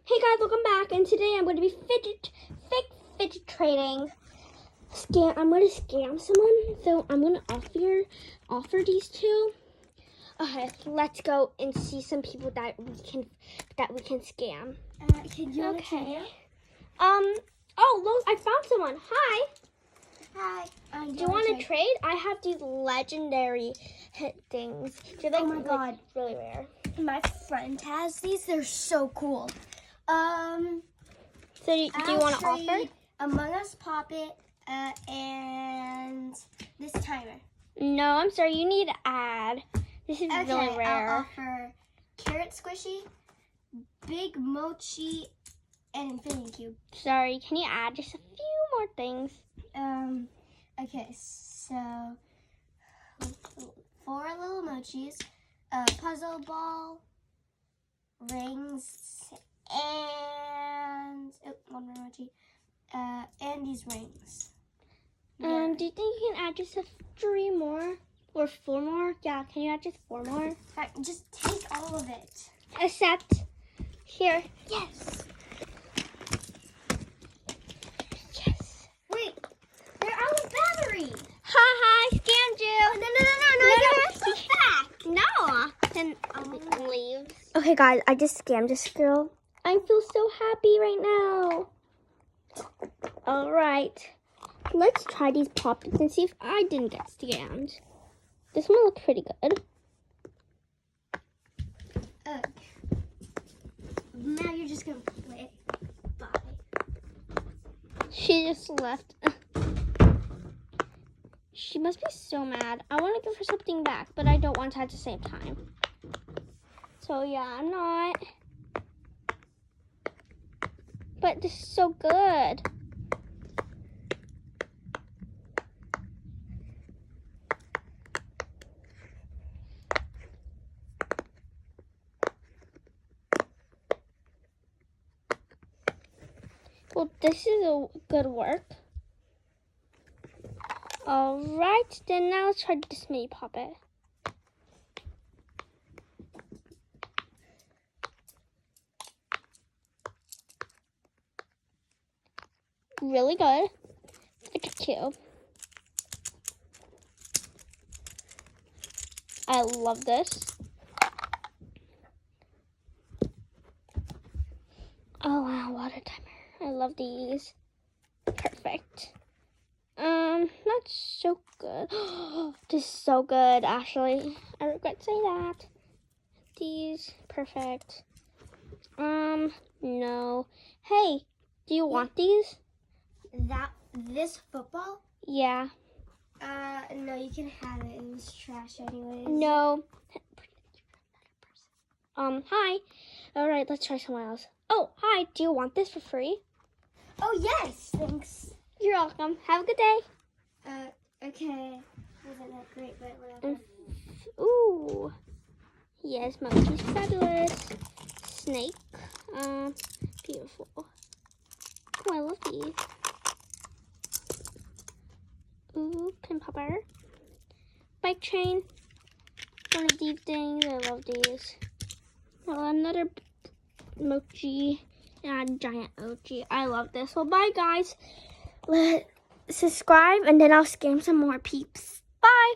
Hey guys, welcome back, and today I'm going to be fidget trading. I'm going to scam someone, so I'm going to offer these two. Okay, let's go and see some people that we can scam. Okay. Oh, look, I found someone. Hi. Hi. Do you want to trade? I have these legendary hit things. They're like, oh my god, really rare. my friend has these. They're so cool. So do you want to offer? Among Us Pop It and this timer. No, I'm sorry. You need to add. This is really rare. I'll offer Carrot Squishy, Big Mochi, and Infinity Cube. Sorry, can you add just a few more things? Okay, so 4 little mochis, puzzle ball, rings, and one more mochi, and these rings. Yeah. Do you think you can add just 3 more or 4 more? Yeah, can you add just 4 more? Right, just take all of it. Except here. Yes. Yes. Wait, they're out of battery. Hi, scammed you. No. No. Then I'll leave. Okay, guys, I just scammed this girl. I feel so happy right now. All right, let's try these pop-its and see if I didn't get scammed. This one looks pretty good. Now you're just gonna play. Bye. She just left. She must be so mad. I want to give her something back, but I don't want to at the same time. So yeah, I'm not. But this is so good. Well, this is a good work. All right, then now let's try this mini puppet. Really good. Fidget cube. I love this. Oh wow, water timer. I love these. Perfect. Not so good. This is so good, actually. I regret saying that. These, perfect. No. Hey, do you want these? This football? Yeah. No, you can have it. It was trash anyways. No. Hi. All right, let's try someone else. Oh, hi. Do you want this for free? Oh, yes. Thanks. You're welcome. Have a good day. Okay. Wasn't that great, but whatever. Ooh. Yes, monkey's fabulous. Snake. Beautiful. Oh, I love these. Ooh, pin popper. Bike chain. One of these things. I love these. Oh, another mochi. And a giant mochi. I love this. Well, bye, guys. Subscribe, and then I'll scam some more peeps. Bye.